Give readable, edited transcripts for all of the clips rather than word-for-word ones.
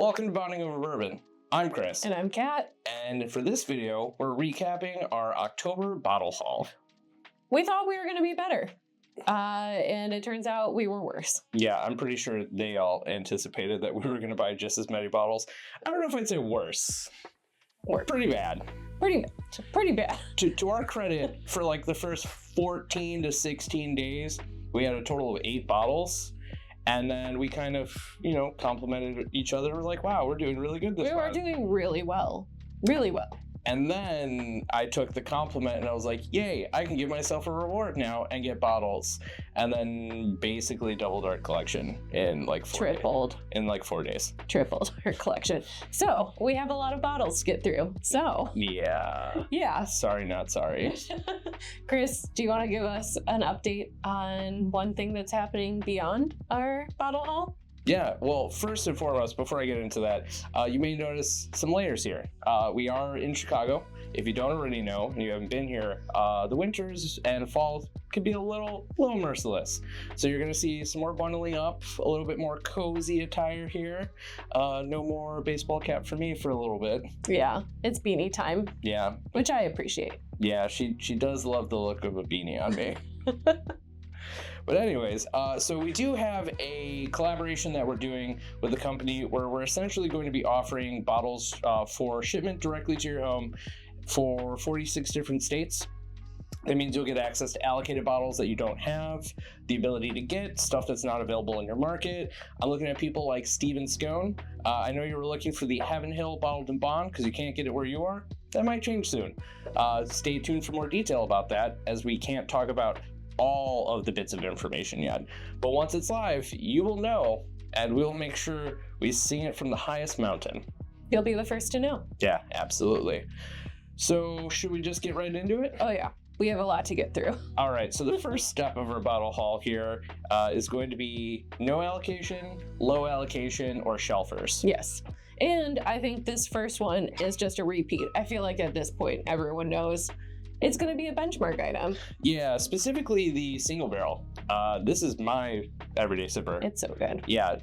Welcome to Bonding Over Bourbon. I'm Chris. And I'm Kat. And for this video, we're recapping our October bottle haul. We thought we were going to be better. And it turns out we were worse. Yeah, I'm pretty sure they all anticipated that we were going to buy just as many bottles. I don't know if I'd say worse. Pretty bad. Pretty bad. To our credit, for like the first 14 to 16 days, we had a total of 8 bottles. And then we kind of, complimented each other. We're like, wow, we're doing really good this month. We were doing really well. Really well. And then I took the compliment and I was like, yay, I can give myself a reward now and get bottles. And then basically doubled our collection in like 4 days. In like 4 days. Tripled our collection. So we have a lot of bottles to get through. So. Yeah. Sorry, not sorry. Chris, do you want to give us an update on one thing that's happening beyond our bottle haul? Yeah, well, first and foremost, before I get into that, you may notice some layers here. We are in Chicago. If you don't already know, and you haven't been here, the winters and fall can be a little merciless. So you're going to see some more bundling up, a little bit more cozy attire here. No more baseball cap for me for a little bit. Yeah, it's beanie time. Yeah. Which I appreciate. Yeah, she does love the look of a beanie on me. But anyways, so we do have a collaboration that we're doing with a company where we're essentially going to be offering bottles for shipment directly to your home for 46 different states. That means you'll get access to allocated bottles that you don't have, the ability to get stuff that's not available in your market. I'm looking at people like Steven Scone. I know you were looking for the Heaven Hill bottled in bond because you can't get it where you are. That might change soon. Stay tuned for more detail about that, as we can't talk about all of the bits of information yet. But once it's live, you will know, and we'll make sure we sing it from the highest mountain. You'll be the first to know. Yeah, absolutely. So should we just get right into it? Oh yeah, we have a lot to get through. All right, so the first step of our bottle haul here is going to be no allocation, low allocation, or shelfers. Yes. And I think this first one is just a repeat. I feel like at this point, everyone knows it's going to be a benchmark item. Yeah, specifically the single barrel. This is my everyday sipper. It's so good. Yeah,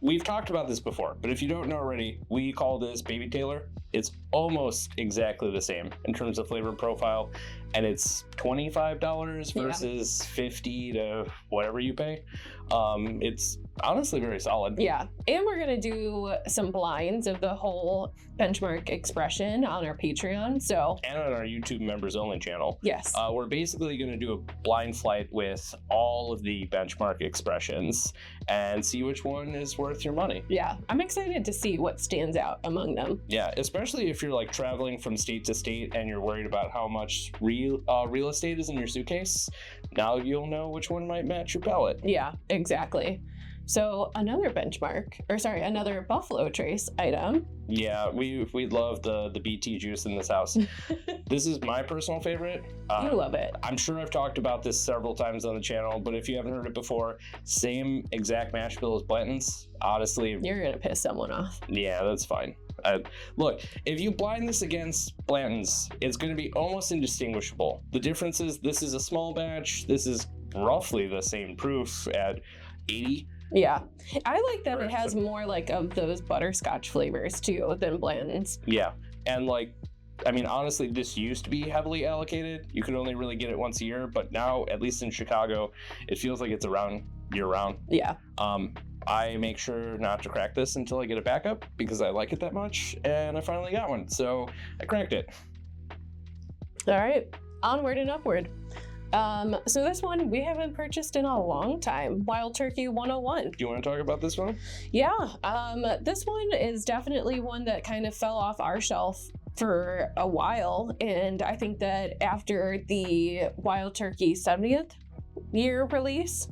we've talked about this before, but if you don't know already, we call this Baby Taylor. It's almost exactly the same in terms of flavor profile, and it's $25 versus $50 to whatever you pay. It's honestly very solid. Yeah, and we're gonna do some blinds of the whole benchmark expression on our Patreon. And on our YouTube members only channel. Yes. We're basically gonna do a blind flight with all of the benchmark expressions and see which one is worth your money. Yeah, I'm excited to see what stands out among them. Yeah, especially if you're like traveling from state to state and you're worried about how much real estate is in your suitcase. Now you'll know which one might match your palate. Yeah, exactly. So another Buffalo Trace item. Yeah, we love the BT juice in this house. This is my personal favorite. You love it. I'm sure I've talked about this several times on the channel, but if you haven't heard it before, same exact mash bill as Blanton's. Honestly, you're gonna piss someone off. Yeah, that's fine. Look, if you blind this against Blanton's, it's going to be almost indistinguishable. The difference is this is a small batch. This is roughly the same proof at 80. Yeah, I like that it has more like of those butterscotch flavors too than Blanton's. Yeah, and honestly, this used to be heavily allocated. You could only really get it once a year, but now, at least in Chicago, it feels like it's around year-round. Yeah. I make sure not to crack this until I get a backup because I like it that much, and I finally got one, so I cracked it. All right, onward and upward. So this one we haven't purchased in a long time. Wild Turkey 101. Do you want to talk about this one? Yeah, this one is definitely one that kind of fell off our shelf for a while, and I think that after the Wild Turkey 70th year release,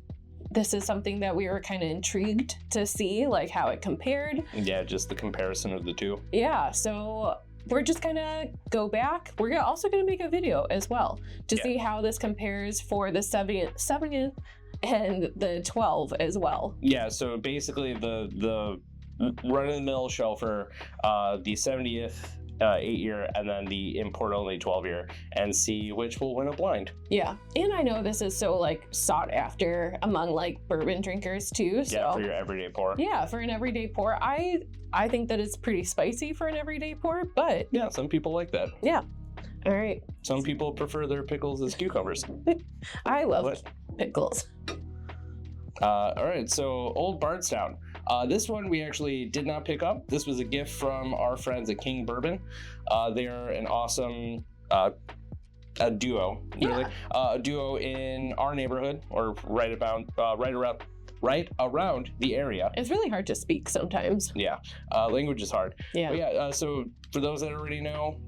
this is something that we were kind of intrigued to see, like how it compared. Yeah, just the comparison of the two. Yeah, so we're just gonna go back. We're also gonna make a video as well to see how this compares for the 70th and the 12 as well. Yeah, so basically the run-of-the-mill shelfer, the 70th 8-year, and then the import only 12-year, and see which will win a blind. Yeah, and I know this is so like sought after among like bourbon drinkers too. So Yeah, for your everyday pour. yeah, for an everyday pour, I think that it's pretty spicy for an everyday pour, but Yeah, some people like that. yeah. All right. Some people prefer their pickles as cucumbers. I love What? pickles. All right, so Old Bardstown. This one we actually did not pick up. This was a gift from our friends at King Bourbon. They're an awesome a duo, really. A duo in our neighborhood, or right around the area. It's really hard to speak sometimes. Yeah, language is hard. Yeah. But yeah, so for those that already know,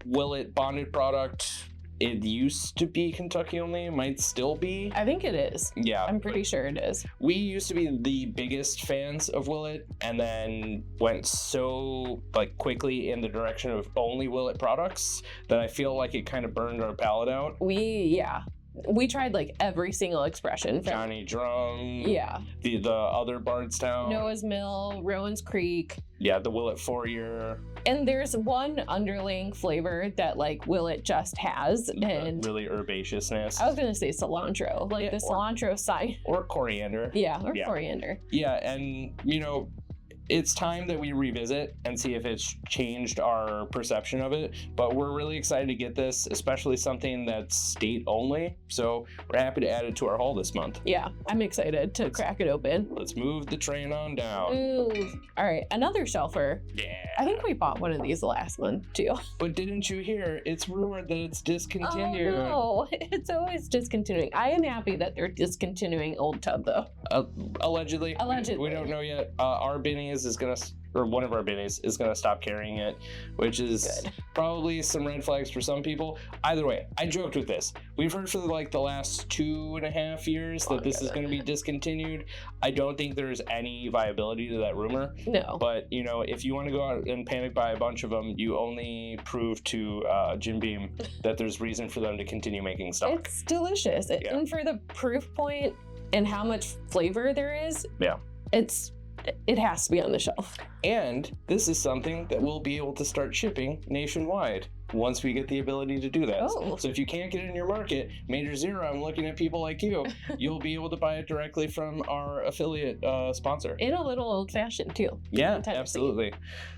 Willet bonded product. It used to be Kentucky only, might still be. I think it is. Yeah. I'm pretty sure it is. We used to be the biggest fans of Willet, and then went so like quickly in the direction of only Willet products that I feel like it kind of burned our palate out. We tried like every single expression from Johnny Drum. Yeah. The other Bardstown. Noah's Mill, Rowan's Creek. Yeah, the Willet 4-year. And there's one underlying flavor that like Willet just has, and Really herbaceousness. I was gonna say cilantro, like Yeah, the cilantro sign. or coriander. Yeah, or Yeah. coriander. Yeah, and it's time that we revisit and see if it's changed our perception of it. But we're really excited to get this, especially something that's state only. So we're happy to add it to our haul this month. Yeah, I'm excited to crack it open. Let's move the train on down. Ooh. All right, another shelfer. Yeah. I think we bought one of these last month too. But didn't you hear? It's rumored that it's discontinued. Oh no, it's always discontinuing. I am happy that they're discontinuing Old Tub though. Allegedly. Allegedly. We don't know yet. Our Binnies is gonna, or one of our Binnies is gonna stop carrying it, which is Good. probably some red flags for some people. Either way, I joked with this. We've heard for like the last 2.5 years that this is gonna be discontinued. I don't think there's any viability to that rumor. No. But if you want to go out and panic buy a bunch of them, you only prove to Jim Beam that there's reason for them to continue making stock. It's delicious. Yeah. And for the proof point and how much flavor there is, Yeah. it has to be on the shelf. And this is something that we'll be able to start shipping nationwide once we get the ability to do that. Oh. So if you can't get it in your market, Major Zero, I'm looking at people like you, you'll be able to buy it directly from our affiliate sponsor. In a little old fashioned too. Yeah, Tennessee. absolutely.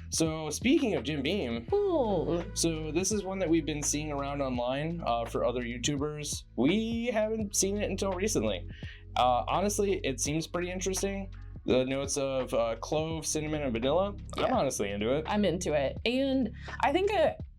So speaking of Jim Beam, Ooh. so this is one that we've been seeing around online for other YouTubers. We haven't seen it until recently. Honestly, it seems pretty interesting. The notes of clove, cinnamon, and vanilla. Yeah. I'm honestly into it. I'm into it. And I think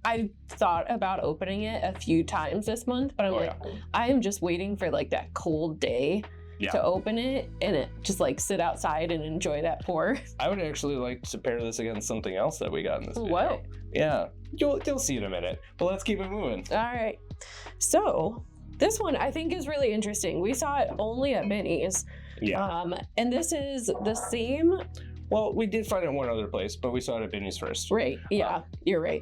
I thought about opening it a few times this month, but I am just waiting for like that cold day to open it and it just like sit outside and enjoy that pour. I would actually like to pair this against something else that we got in this video. Whoa. Yeah, you'll see in a minute. But let's keep it moving. All right. So this one I think is really interesting. We saw it only at Minnie's. Yeah. And this is the same. Well, we did find it one other place, but we saw it at Binny's first. Right. Yeah, you're right.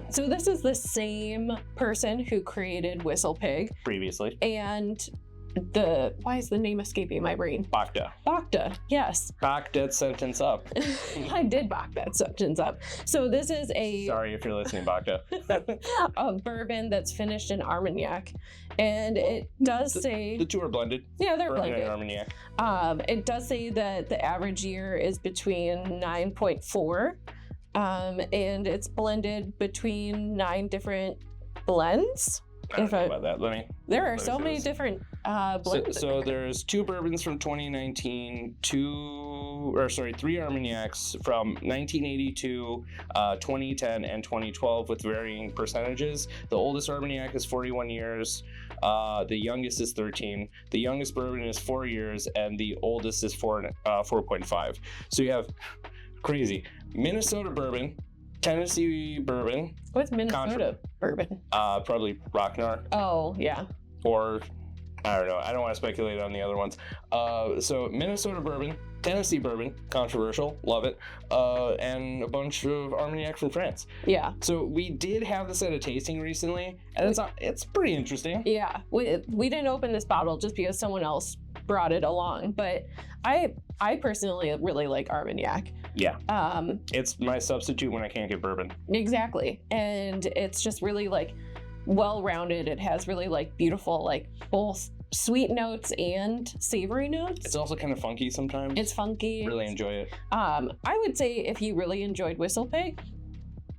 So this is the same person who created Whistle Pig. Previously. And why is the name escaping my brain? Bacta, yes. Back dead sentence up. I did back that sentence up. So this is Sorry if you're listening, Bacta. a bourbon that's finished in Armagnac. And it does say... The two are blended. Yeah, they're Bourbon blended. and Armagnac. It does say that the average year is between 9.4. And it's blended between 9 different blends. I don't know about that. There are so many different blends. So there's 2 bourbons from 2019, 3 Armagnacs from 1982, 2010, and 2012 with varying percentages. The oldest Armagnac is 41 years. The youngest is 13. The youngest bourbon is 4 years, and the oldest is 4.5. So you have crazy Minnesota bourbon, Tennessee bourbon. What's Minnesota bourbon? Probably Rocknar. Oh, yeah. Or I don't know. I don't want to speculate on the other ones. So Minnesota bourbon, Tennessee bourbon, controversial, love it, and a bunch of Armagnac from France. Yeah. So we did have this at a tasting recently, and it's pretty interesting. Yeah. We didn't open this bottle just because someone else brought it along, but I personally really like Armagnac. Yeah. It's my substitute when I can't get bourbon. Exactly. And it's just really like well-rounded. It has really like beautiful, like both sweet notes and savory notes. It's also kind of funky sometimes. It's funky. Really enjoy it. I would say if you really enjoyed Whistle Pig,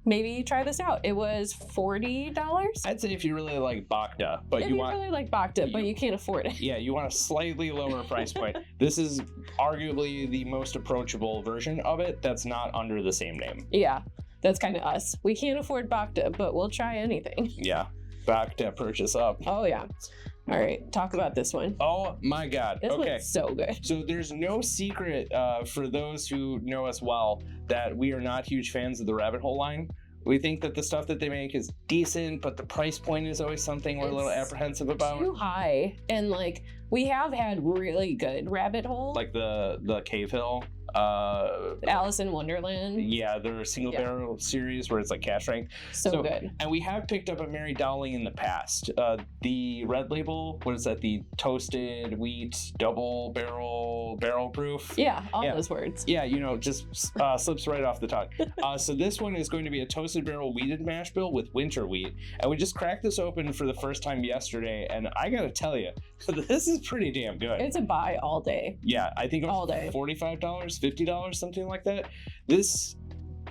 maybe try this out. It was $40. I'd say if you really like Bacta, but if you really like Bacta, but you can't afford it. Yeah, you want a slightly lower price point. This is arguably the most approachable version of it that's not under the same name. Yeah, that's kind of us. We can't afford Bacta, but we'll try anything. Yeah, Bacta purchase up. Oh yeah. All right, talk about this one. Oh my God. This okay. one's so good. So there's no secret for those who know us well that we are not huge fans of the Rabbit Hole line. We think that the stuff that they make is decent, but the price point is always something we're a little apprehensive about. Too high. And like we have had really good Rabbit Hole. Like the Cave Hill. Alice in Wonderland. Yeah, their single barrel series where it's like cash ranked. So good. And we have picked up a Mary Dowling in the past. The red label, what is that? The toasted wheat double barrel proof. Yeah, all those words. Yeah, just slips right off the tongue. So this one is going to be a toasted barrel wheated mash bill with winter wheat. And we just cracked this open for the first time yesterday. And I got to tell you, this is pretty damn good. It's a buy all day. Yeah, I think it was all day. $45, $50, something like that. This,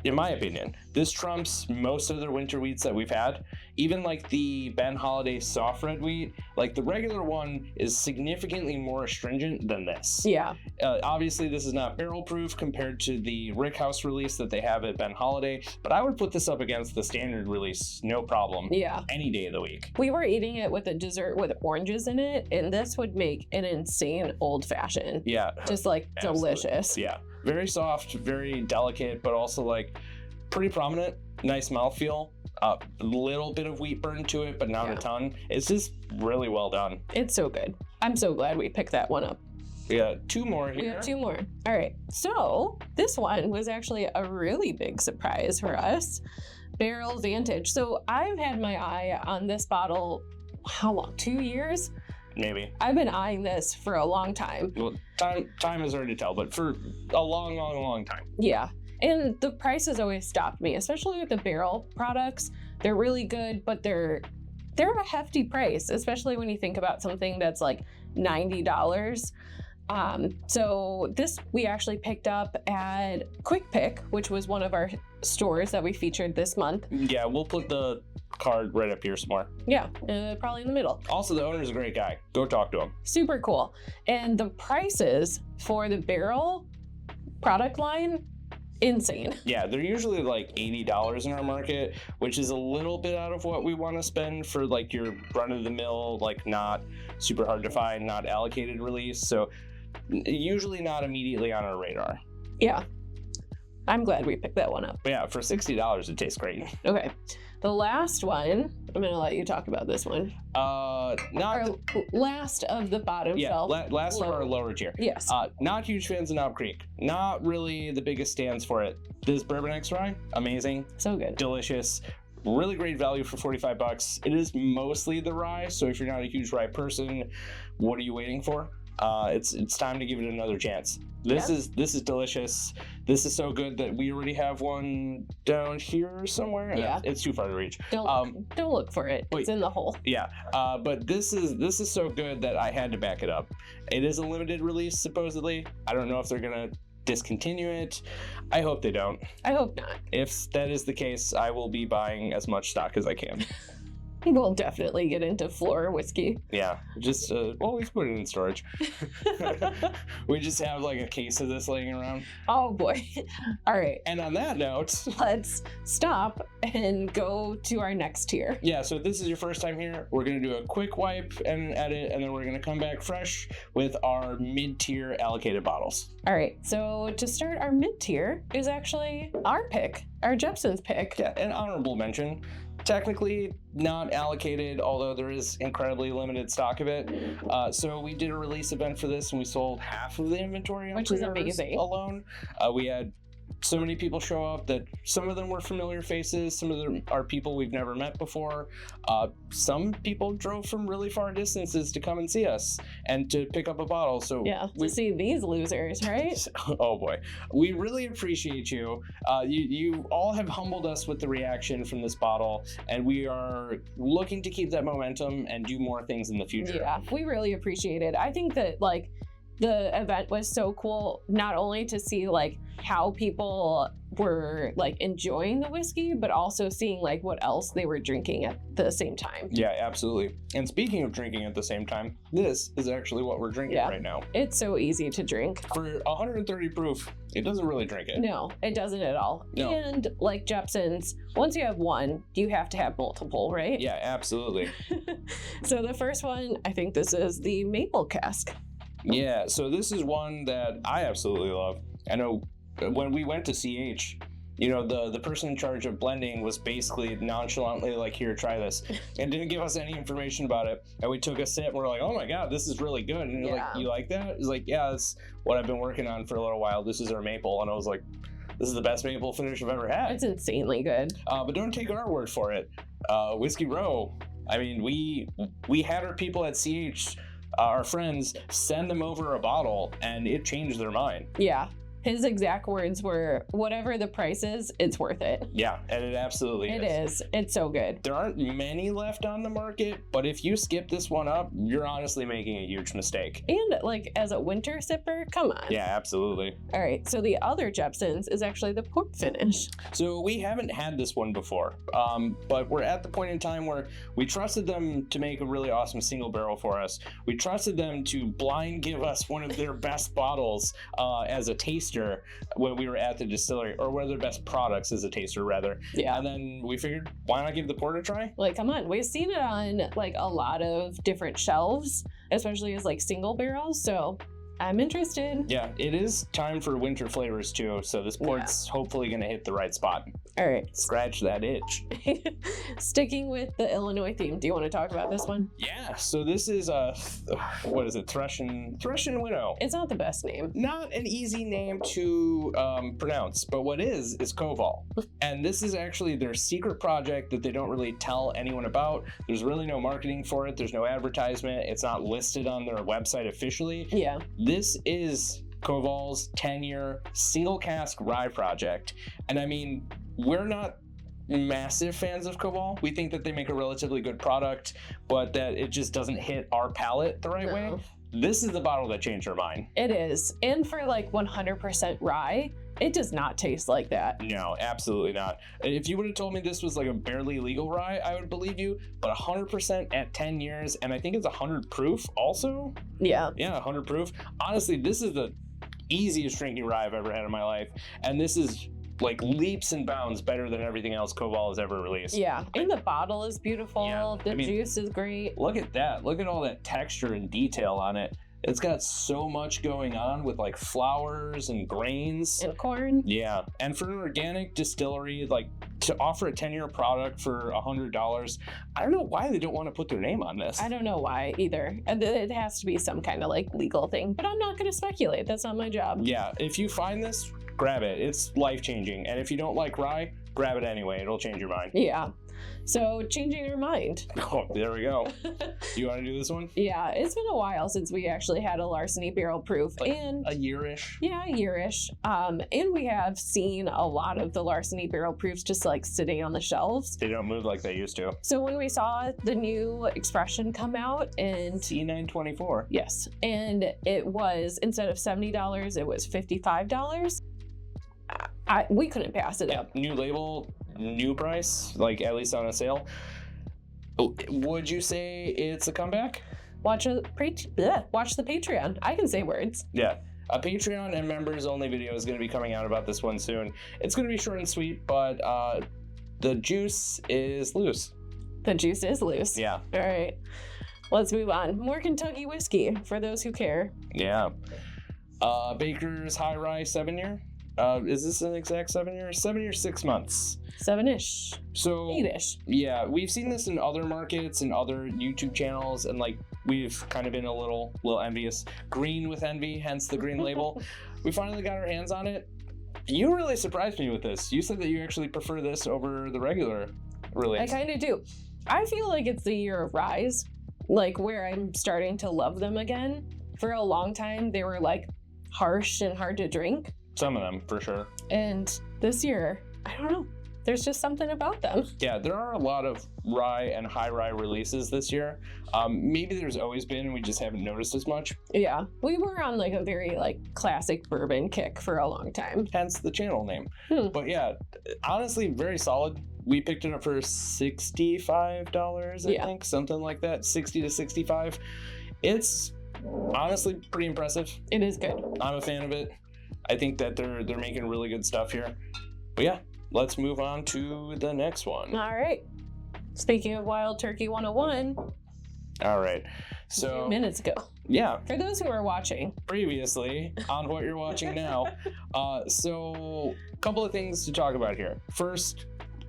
in my opinion, this trumps most of their winter wheats that we've had. Even like the Ben Holiday soft red wheat, like the regular one is significantly more astringent than this. Yeah. Obviously, this is not barrel proof compared to the Rickhouse release that they have at Ben Holiday, but I would put this up against the standard release, no problem. Yeah. Any day of the week. We were eating it with a dessert with oranges in it, and this would make an insane old fashioned. Yeah. Just like delicious. Yeah. Very soft, very delicate, but also like pretty prominent. Nice mouthfeel. A little bit of wheat burn to it, but not a ton. It's just really well done. It's so good. I'm so glad we picked that one up. We got two more here. We have two more. All right. So this one was actually a really big surprise for us. Barrel Vantage. So I've had my eye on this bottle, how long? 2 years? Maybe. I've been eyeing this for a long time. Well, time is hard to tell, but for a long time. Yeah. And the price has always stopped me, especially with the barrel products. They're really good, but they're a hefty price, especially when you think about something that's like $90. So this we actually picked up at Quick Pick, which was one of our stores that we featured this month. Yeah, we'll put the card right up here somewhere. Yeah, probably in the middle. Also, the owner's a great guy. Go talk to him. Super cool. And the prices for the barrel product line, insane. Yeah, they're usually like $80 in our market, which is a little bit out of what we want to spend for like your run-of-the-mill, like not super hard to find, not allocated release. So usually not immediately on our radar. Yeah. I'm glad we picked that one up. But yeah, for $60, it tastes great. Okay. The last one, I'm going to let you talk about this one. Last of the bottom shelf. Last of our lower tier. Yes. Not huge fans of Knob Creek. Not really the biggest stands for it. This Bourbon X Rye, amazing. So good. Delicious. Really great value for $45. It is mostly the rye, so if you're not a huge rye person, what are you waiting for? It's time to give it another chance. This is delicious. This is so good that we already have one down here somewhere. Yeah. It's too far to reach. Don't look for it. It's in the hole. Yeah. But this is so good that I had to back it up. It is a limited release supposedly. I don't know if they're gonna discontinue it. I hope they don't. I hope not. If that is the case, I will be buying as much stock as I can. We'll definitely get into floor whiskey. Yeah, just always put it in storage. We just have like a case of this laying around. Oh boy. All right. And on that note, let's stop and go to our next tier. Yeah, so if this is your first time here, we're going to do a quick wipe and edit, and then we're going to come back fresh with our mid-tier allocated bottles. All right, so to start, our mid-tier is actually our pick, our Jepson's pick. Yeah, an honorable mention. technically not allocated, although there is incredibly limited stock of it. So we did a release event for this, and we sold half of the inventory on Which is pre-orders amazing. alone. We had so many people show up that some of them were familiar faces, some of them are people we've never met before. Some people drove from really far distances to come and see us and to pick up a bottle. So Yeah, to see these losers, right? Oh boy, we really appreciate you. You all have humbled us with the reaction from this bottle, and we are looking to keep that momentum and do more things in the future. Yeah, we really appreciate it. I think that like the event was so cool, not only to see like how people were like enjoying the whiskey, but also seeing like what else they were drinking at the same time. Yeah, absolutely. And speaking of drinking at the same time, this is actually what we're drinking right now. It's so easy to drink. For 130 proof, it doesn't really drink it. No, it doesn't at all. No. And like Jepson's, once you have one, you have to have multiple, right? Yeah, absolutely. So the first one, I think this is the maple cask. Yeah, so this is one that I absolutely love. I know when we went to CH, you know, the person in charge of blending was basically nonchalantly like, here, try this, and didn't give us any information about it. And we took a sip and we're like, oh my God, this is really good. And you're like, you like that? He's like, yeah, that's what I've been working on for a little while. This is our maple. And I was like, this is the best maple finish I've ever had. It's insanely good. But don't take our word for it. Whiskey Row, I mean, we had our people at CH, our friends, send them over a bottle, and it changed their mind. Yeah. His exact words were, whatever the price is, it's worth it. Yeah, and it absolutely is. It is. It's so good. There aren't many left on the market, but if you skip this one up, you're honestly making a huge mistake. And like as a winter sipper, come on. Yeah, absolutely. All right, so the other Jepson's is actually the port finish. So we haven't had this one before, but we're at the point in time where we trusted them to make a really awesome single barrel for us. We trusted them to blind give us one of their best bottles as a taster when we were at the distillery, or one of their best products as a taster, rather. Yeah. And then we figured, why not give the port a try? Like, come on, we've seen it on like a lot of different shelves, especially as like single barrels. So I'm interested. Yeah, it is time for winter flavors too. So this port's hopefully going to hit the right spot. All right. Scratch that itch. Sticking with the Illinois theme, do you want to talk about this one? Yeah, so this is what is it? Thrush and Winnow. It's not the best name. Not an easy name to pronounce, but what is Koval. And this is actually their secret project that they don't really tell anyone about. There's really no marketing for it. There's no advertisement. It's not listed on their website officially. Yeah. This is Koval's 10-year single cask rye project. And I mean, we're not massive fans of Koval. We think that they make a relatively good product, but that it just doesn't hit our palate the right way. This is the bottle that changed our mind. It is. And for like 100% rye, it does not taste like that. No, absolutely not. If you would have told me this was like a barely legal rye, I would believe you, but 100% at 10 years, and I think it's 100 proof also? Yeah. Yeah, 100 proof. Honestly, this is the easiest drinking rye I've ever had in my life, and this is like leaps and bounds better than everything else Koval has ever released. Yeah, and the bottle is beautiful. Yeah, the juice is great. Look at that. Look at all that texture and detail on it. It's got so much going on with like flowers and grains. And corn. Yeah, and for an organic distillery, like to offer a 10-year product for $100, I don't know why they don't want to put their name on this. I don't know why either. And it has to be some kind of like legal thing, but I'm not going to speculate. That's not my job. Yeah, if you find this, grab it. It's life-changing. And if you don't like rye, grab it anyway. It'll change your mind. Yeah. So changing your mind. Oh, there we go. You want to do this one? Yeah, it's been a while since we actually had a Larceny barrel proof. Like and a year-ish? Yeah, a year-ish. And we have seen a lot of the Larceny barrel proofs just like sitting on the shelves. They don't move like they used to. So when we saw the new expression come out and C924. Yes, and it was, instead of $70, it was $55. We couldn't pass it up. New label, new price, like at least on a sale. Would you say it's a comeback? Watch the Patreon. I can say words. Yeah. A Patreon and members only video is going to be coming out about this one soon. It's going to be short and sweet, but the juice is loose. The juice is loose. Yeah. All right. Let's move on. More Kentucky whiskey for those who care. Yeah. Baker's High Rye 7-year. Is this an exact 7 years? 7 years, 6 months. 7-ish. So 8-ish. yeah, we've seen this in other markets and other YouTube channels, and like we've kind of been a little envious. Green with envy, hence the green label. We finally got our hands on it. You really surprised me with this. You said that you actually prefer this over the regular release. I kind of do. I feel like it's the year of rise, like where I'm starting to love them again. For a long time, they were like harsh and hard to drink. Some of them, for sure. And this year, I don't know. There's just something about them. Yeah, there are a lot of rye and high rye releases this year. Maybe there's always been, we just haven't noticed as much. Yeah, we were on like a very like classic bourbon kick for a long time. Hence the channel name. But yeah, honestly, very solid. We picked it up for $65, I think, something like that, 60 to 65. It's honestly pretty impressive. It is good. I'm a fan of it. I think that they're making really good stuff here. But yeah, let's move on to the next one. All right. Speaking of Wild Turkey 101. All right. A few minutes ago. Yeah. For those who are watching. Previously on what you're watching now. So a couple of things to talk about here. First,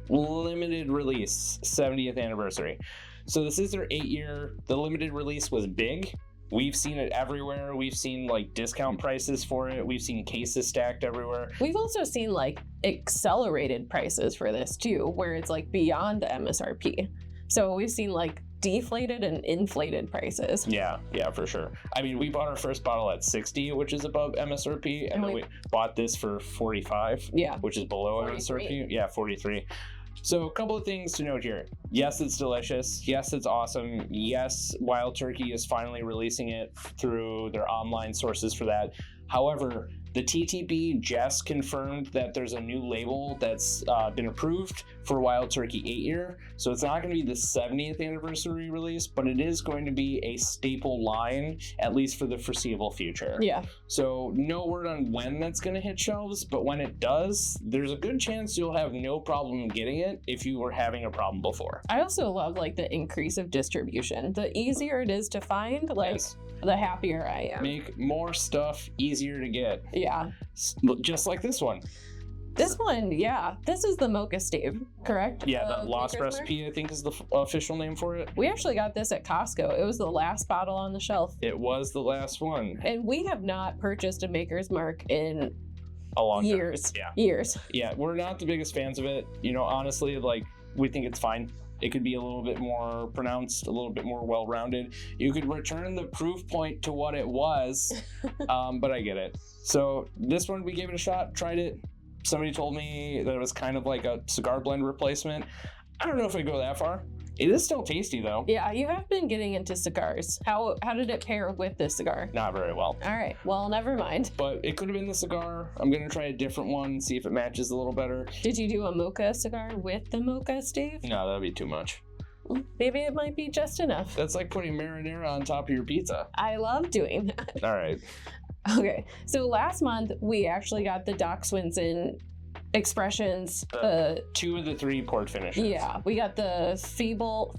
limited release, 70th anniversary. So this is their 8-year. The limited release was big. We've seen it everywhere. We've seen like discount prices for it. We've seen cases stacked everywhere. We've also seen like accelerated prices for this too, where it's like beyond the MSRP. So we've seen like deflated and inflated prices. Yeah, for sure. I mean, we bought our first bottle at 60, which is above MSRP, and then we bought this for 45, which is below 43. MSRP. Yeah, 43. So a couple of things to note here. Yes, it's delicious. Yes, it's awesome. Yes, Wild Turkey is finally releasing it through their online sources for that. However, the TTB just confirmed that there's a new label that's been approved for Wild Turkey 8-year. So it's not going to be the 70th anniversary release, but it is going to be a staple line, at least for the foreseeable future. Yeah. So no word on when that's going to hit shelves, but when it does, there's a good chance you'll have no problem getting it if you were having a problem before. I also love like the increase of distribution. The easier it is to find, like the happier I am. Make more stuff easier to get. Yeah. Just like this one. This one, yeah. This is the Mocha Stave, correct? Yeah, the Lost Recipe, I think, is the official name for it. We actually got this at Costco. It was the last bottle on the shelf. It was the last one. And we have not purchased a Maker's Mark in a long years. Time. Years. Yeah, we're not the biggest fans of it. You know, honestly, like, we think it's fine. It could be a little bit more pronounced, a little bit more well-rounded. You could return the proof point to what it was, but I get it. So this one, we gave it a shot, tried it. Somebody told me that it was kind of like a cigar blend replacement. I don't know if I go that far. It is still tasty, though. Yeah, you have been getting into cigars. How did it pair with this cigar? Not very well. All right, well, never mind. But it could have been the cigar. I'm going to try a different one, see if it matches a little better. Did you do a mocha cigar with the Mocha Stave? No, that'd be too much. Maybe it might be just enough. That's like putting marinara on top of your pizza. I love doing that. All right. Okay, so last month we actually got the Doc Swinson Expressions. 2 of the 3 port finishes. Yeah, we got the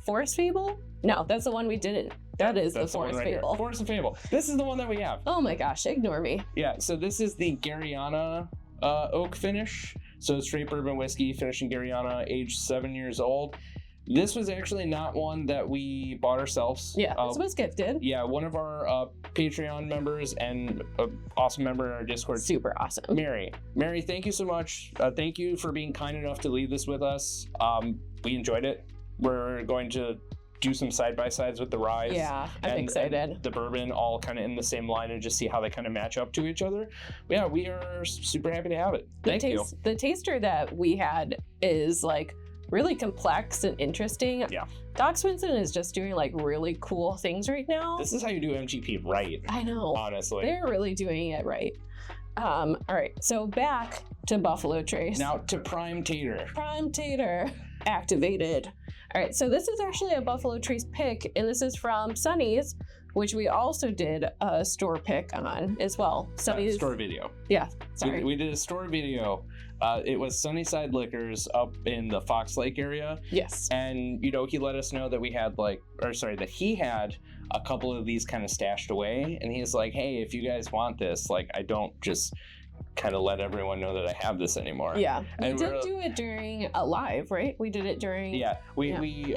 Forest Fable? No, that's the one we didn't. That's the Forest Fable. Here. Forest Fable. This is the one that we have. Oh my gosh, ignore me. Yeah, so this is the Garyana oak finish. So straight bourbon whiskey, finished in Garyana, aged 7 years old. This was actually not one that we bought ourselves. Yeah, this was gifted. Yeah, one of our Patreon members and an awesome member in our Discord. Super awesome. Mary, thank you so much. Thank you for being kind enough to leave this with us. We enjoyed it. We're going to do some side-by-sides with the rye. Yeah, I'm excited. And the bourbon all kind of in the same line and just see how they kind of match up to each other. But yeah, we are super happy to have it. Thank you. The taster that we had is like really complex and interesting. Yeah. Doc Swinson is just doing like really cool things right now. This is how you do MGP right. I know. Honestly. They're really doing it right. All right, so back to Buffalo Trace. Now to Prime Tater. Prime Tater activated. All right, so this is actually a Buffalo Trace pick, and this is from Sonny's, which we also did a store pick on as well. Sonny's store video. Yeah, sorry. We did a store video. It was Sunnyside Liquors up in the Fox Lake area. Yes. And, you know, he let us know that that he had a couple of these kind of stashed away. And he's like, hey, if you guys want this, like, I don't just kind of let everyone know that I have this anymore. Yeah. We And did do it during a live, right? We did it during. Yeah, we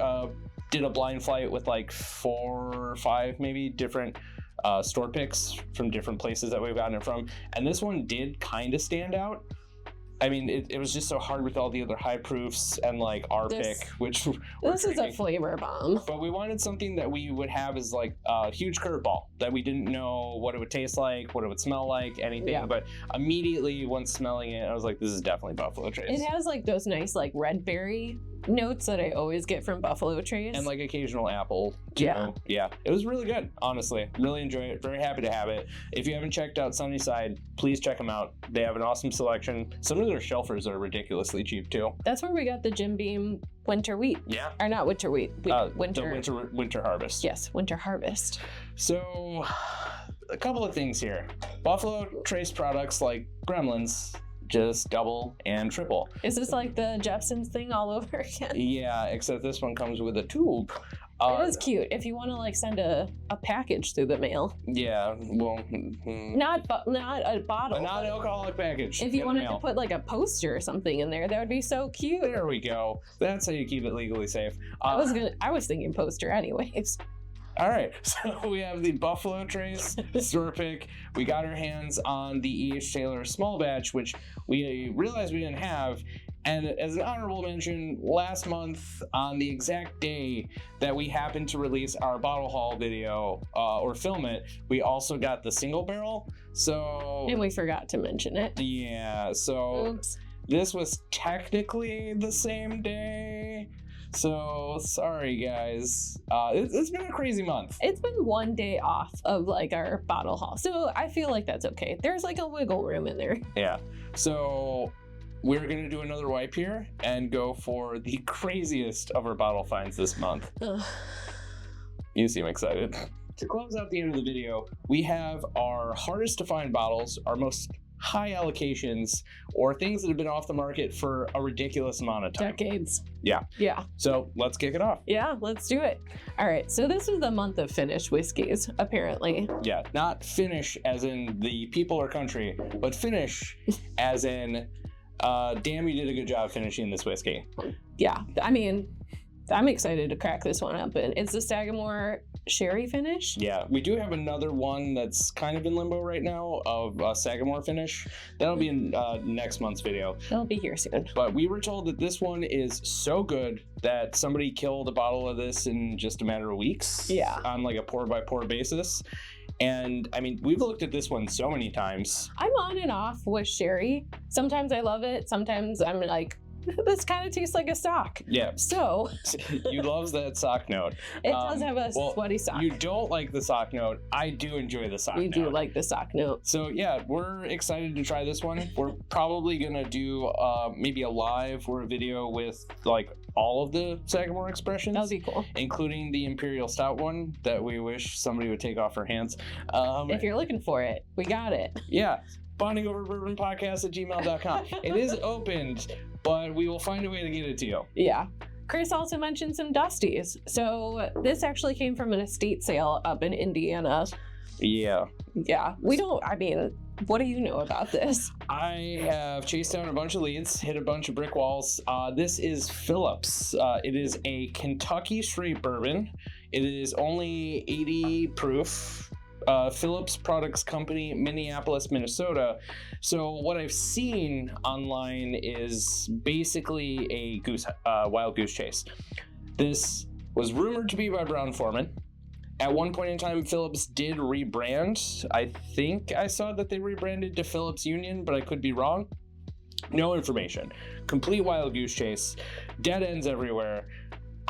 did a blind flight with like 4 or 5 maybe different store picks from different places that we've gotten it from, and this one did kind of stand out. I mean, it was just so hard with all the other high proofs and like our pick, which this is a flavor bomb. But we wanted something that we would have as like a huge curveball that we didn't know what it would taste like, what it would smell like, anything. Yeah. But immediately once smelling it, I was like, this is definitely Buffalo Trace. It has like those nice like red berry notes that I always get from Buffalo Trace. And like occasional apple. Yeah. Yeah. It was really good, honestly. Really enjoy it. Very happy to have it. If you haven't checked out Sunnyside, please check them out. They have an awesome selection. Some of their shelfers are ridiculously cheap too. That's where we got the Jim Beam winter wheat. Yeah. Or not winter wheat. Winter harvest. Yes, winter harvest. So a couple of things here. Buffalo Trace products like Gremlins just double and triple. Is this like the Jepsons thing all over again? Yeah, except this one comes with a tube. It is cute if you want to like send a package through the mail. Yeah, well, not a bottle. Not an alcoholic package. If you wanted to put like a poster or something in there, that would be so cute. There we go. That's how you keep it legally safe. I was thinking poster anyways. All right, so we have the Buffalo Trace store pick. We got our hands on the E.H. Taylor small batch, which we realized we didn't have. And as an honorable mention, last month on the exact day that we happened to release our bottle haul video or film it, we also got the single barrel. And we forgot to mention it. Yeah, so oops. This was technically the same day. So sorry guys, it's been a crazy month. It's been one day off of like our bottle haul, so I feel like that's okay. There's like a wiggle room in there. Yeah, so we're gonna do another wipe here and go for the craziest of our bottle finds this month. You seem excited. To close out the end of the video, we have our hardest to find bottles, our most high allocations, or things that have been off the market for a ridiculous amount of time. Decades. Yeah. Yeah. So let's kick it off. Yeah, let's do it. All right. So this is the month of Finnish whiskeys, apparently. Yeah. Not Finnish as in the people or country, but Finnish as in, damn, you did a good job finishing this whiskey. Yeah. I mean, I'm excited to crack this one up. And it's the Sagamore Sherry finish. Yeah, we do have another one that's kind of in limbo right now of Sagamore finish. That'll be in next month's video. It'll be here soon. But we were told that this one is so good that somebody killed a bottle of this in just a matter of weeks. Yeah. On like a pour by pour basis. And I mean, we've looked at this one so many times. I'm on and off with sherry. Sometimes I love it. Sometimes I'm like, this kind of tastes like a sock. Yeah. So. You love that sock note. It does have a sweaty sock. You don't like the sock note. I do enjoy the sock note. You do like the sock note. So yeah, we're excited to try this one. We're probably gonna do maybe a live or a video with like all of the Sagamore expressions. That'll be cool. Including the Imperial Stout one that we wish somebody would take off our hands. If you're looking for it, we got it. Yeah. Bondingoverbourbonpodcast@gmail.com. It is opened, but we will find a way to get it to you. Yeah. Chris also mentioned some dusties. So this actually came from an estate sale up in Indiana. Yeah. Yeah. What do you know about this? I have chased down a bunch of leads, hit a bunch of brick walls. This is Phillips. It is a Kentucky straight bourbon. It is only 80 proof. Phillips Products Company, Minneapolis, Minnesota. So what I've seen online is basically a wild goose chase. This was rumored to be by Brown-Forman. At one point in time, Phillips did rebrand. I think I saw that they rebranded to Phillips Union, but I could be wrong. No information. Complete wild goose chase. Dead ends everywhere.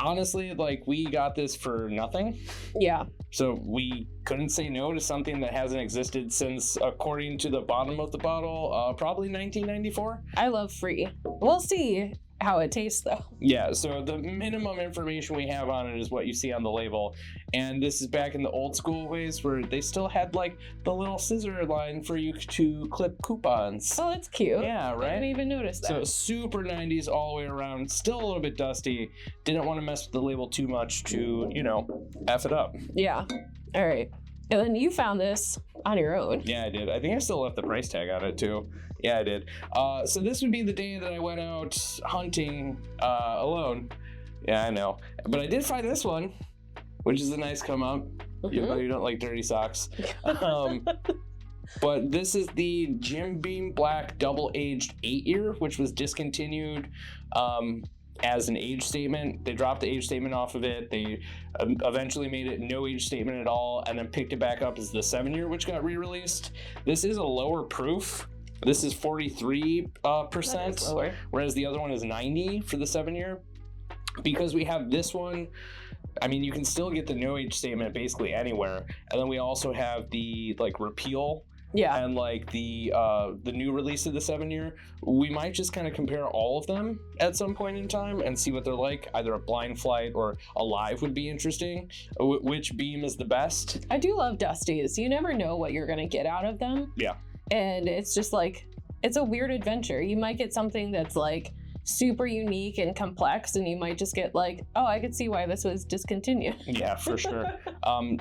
Honestly, like, we got this for nothing. Yeah. So we couldn't say no to something that hasn't existed since, according to the bottom of the bottle, probably 1994. I love free. We'll see how it tastes, though. Yeah, so the minimum information we have on it is what you see on the label. And this is back in the old school ways where they still had, like, the little scissor line for you to clip coupons. Oh, that's cute. Yeah, right? I didn't even notice that. So super 90s all the way around. Still a little bit dusty. Didn't want to mess with the label too much to, F it up. Yeah. All right. And then you found this on your own. Yeah, I did. I think I still left the price tag on it too. Yeah, I did. So this would be the day that I went out hunting alone. Yeah, I know. But I did find this one, which is a nice come up. Even though you don't like dirty socks. But this is the Jim Beam Black Double Aged 8-year, which was discontinued as an age statement. They dropped the age statement off of it. They eventually made it no age statement at all, and then picked it back up as the 7-year, which got re-released. This is a lower proof. This is 43%, whereas the other one is 90 for the 7-year. Because we have this one, I mean, you can still get the no age statement basically anywhere, and then we also have the like repeal. Yeah. And like the new release of the 7-year. We might just kind of compare all of them at some point in time and see what they're like. Either a blind flight or a live would be interesting. Which beam is the best? I do love dusties. You never know what you're gonna get out of them. Yeah. And it's just like, it's a weird adventure. You might get something that's like super unique and complex, and you might just get like, oh, I could see why this was discontinued. Yeah, for sure.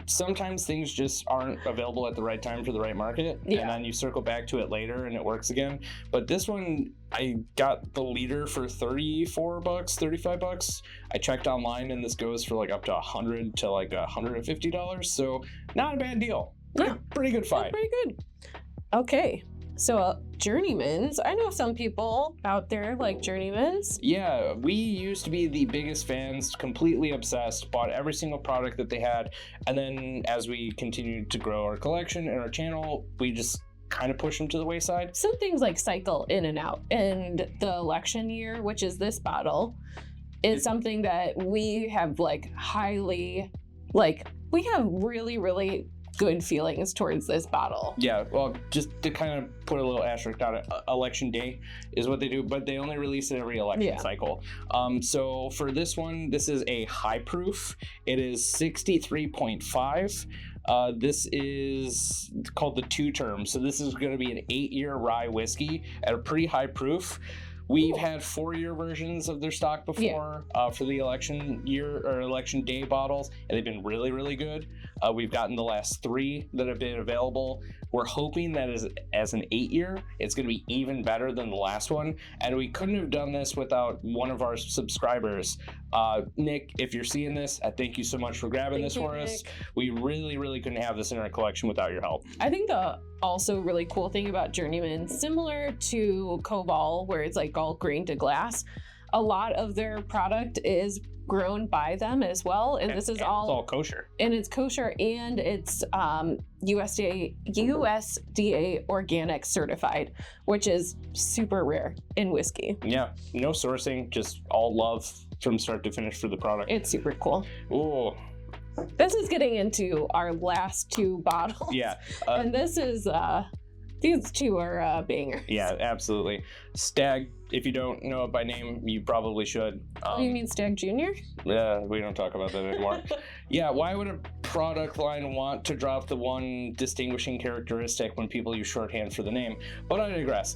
Sometimes things just aren't available at the right time for the right market, and then you circle back to it later and it works again. But this one, I got the liter for $34, $35. I checked online, and this goes for like up to $100 to like $150. So not a bad deal. Yeah, pretty good find. Pretty good. Okay. So Journeymans, I know some people out there like Journeymans. Yeah, we used to be the biggest fans, completely obsessed, bought every single product that they had. And then as we continued to grow our collection and our channel, we just kind of pushed them to the wayside. Some things like cycle in and out. And the election year, which is this bottle, is something that we have like highly, like we have really, really good feelings towards this bottle. Yeah, well, just to kind of put a little asterisk on it, election day is what they do, but they only release it every election cycle. So for this one, this is a high proof. It is 63.5. This is called the 2-term. So this is going to be an 8-year rye whiskey at a pretty high proof. We've had 4-year versions of their stock before for the election year or election day bottles, and they've been really, really good. We've gotten the last 3 that have been available. We're hoping that as an 8-year, it's going to be even better than the last one. And we couldn't have done this without one of our subscribers. Nick, if you're seeing this, I thank you so much for grabbing this for us. We really, really couldn't have this in our collection without your help. I think the also really cool thing about Journeyman, similar to Koval, where it's like all grain to glass, a lot of their product is grown by them as well, and this is it's all kosher, and it's kosher, and it's USDA organic certified, which is super rare in whiskey. Yeah, no sourcing, just all love from start to finish for the product. It's super cool. Ooh. This is getting into our last 2 bottles. Yeah, and this is these 2 are bangers. Yeah, absolutely. Stag, if you don't know it by name, you probably should. You mean Stag Junior? Yeah, we don't talk about that anymore. Yeah, why would a product line want to drop the one distinguishing characteristic when people use shorthand for the name? But I digress.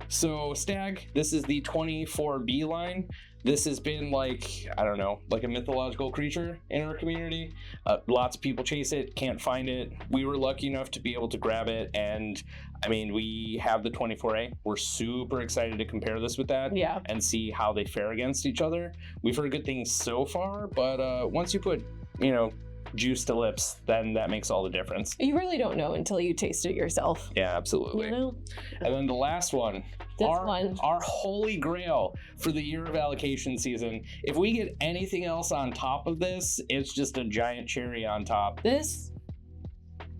So Stag, this is the 24B line. This has been like, I don't know, like a mythological creature in our community. Lots of people chase it, can't find it. We were lucky enough to be able to grab it, and I mean, we have the 24A. We're super excited to compare this with that and see how they fare against each other. We've heard good things so far, but once you put, you know, juice to lips, then that makes all the difference. You really don't know until you taste it yourself. Yeah, absolutely. You know? And then the last one, our holy grail for the year of allocation season. If we get anything else on top of this, it's just a giant cherry on top. This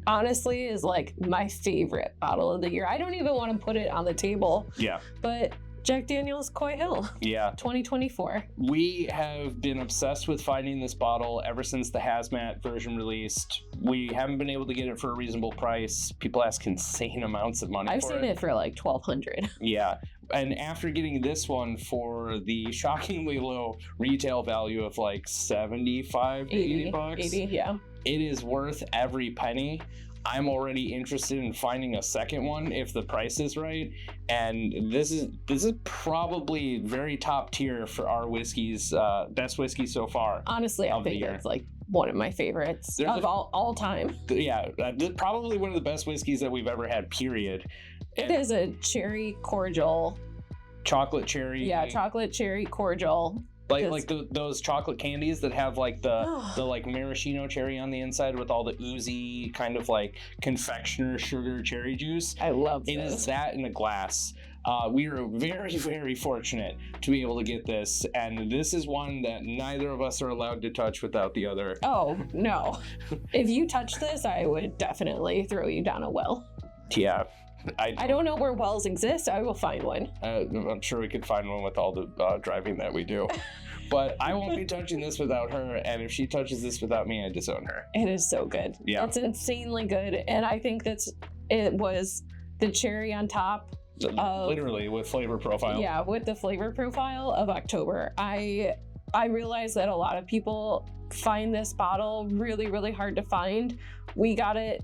honestly is like my favorite bottle of the year. I don't even want to put it on the table. Yeah. But Jack Daniel's Coy Hill. Yeah. 2024. We have been obsessed with finding this bottle ever since the hazmat version released. We haven't been able to get it for a reasonable price. People ask insane amounts of money I've seen it for like $1,200. Yeah. And after getting this one for the shockingly low retail value of like $75 to $80, 80, yeah. It is worth every penny. I'm already interested in finding a second one if the price is right. And this is probably very top tier for our whiskeys, best whiskey so far. Honestly, I think it's like one of my favorites of all time. Yeah, probably one of the best whiskeys that we've ever had, period. It is a cherry cordial. Chocolate cherry. Yeah, chocolate cherry cordial. Like those chocolate candies that have like the like maraschino cherry on the inside with all the oozy kind of like confectioner sugar cherry juice. I love it. It is that in a glass. We are very, very fortunate to be able to get this, and this is one that neither of us are allowed to touch without the other. Oh, no. If you touch this, I would definitely throw you down a well. Yeah. I don't know where wells exist. I will find one. I'm sure we could find one with all the driving that we do. But I won't be touching this without her, and if she touches this without me, I disown her. It is so good. Yeah. It's insanely good, and I think it was the cherry on top. Literally with flavor profile. Yeah, with the flavor profile of October. I realize that a lot of people find this bottle really, really hard to find. We got it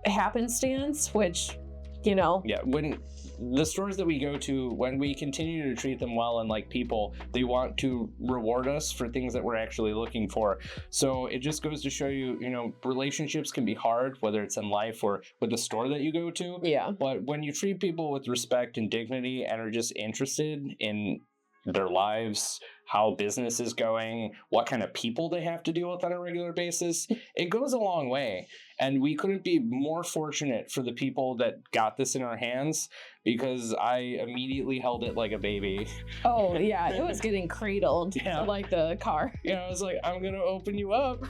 happenstance, which, you know. Yeah, when the stores that we go to, when we continue to treat them well and like people, they want to reward us for things that we're actually looking for. So it just goes to show you, you know, relationships can be hard, whether it's in life or with the store that you go to. Yeah. But when you treat people with respect and dignity and are just interested in their lives, how business is going, what kind of people they have to deal with on a regular basis, it goes a long way. And we couldn't be more fortunate for the people that got this in our hands, because I immediately held it like a baby. Oh, yeah. It was getting cradled like the car. Yeah, I was like, I'm going to open you up.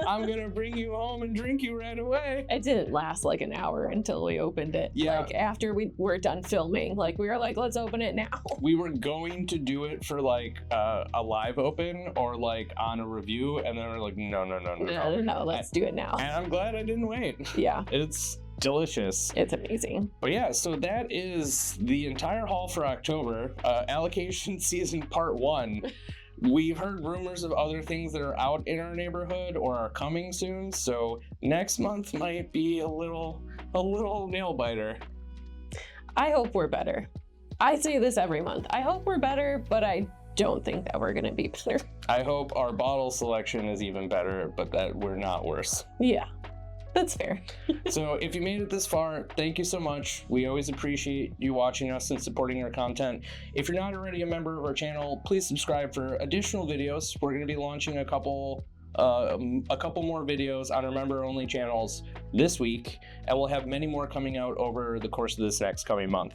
I'm going to bring you home and drink you right away. It didn't last like an hour until we opened it. Yeah. Like after we were done filming, like we were like, let's open it now. We were going to do it for like a live open or like on a review, and then we're like, no, let's do it now. And I'm glad I didn't wait. Yeah. It's delicious. It's amazing. But yeah, so that is the entire haul for October. Allocation season part 1. We've heard rumors of other things that are out in our neighborhood or are coming soon, so next month might be a little nail biter. I hope we're better. I say this every month. I hope we're better, but I don't think that we're gonna be better. I hope our bottle selection is even better, but that we're not worse. Yeah. That's fair. So if you made it this far, thank you so much. We always appreciate you watching us and supporting our content. If you're not already a member of our channel, please subscribe for additional videos. We're going to be launching a couple more videos on our member-only channels this week, and we'll have many more coming out over the course of this next coming month.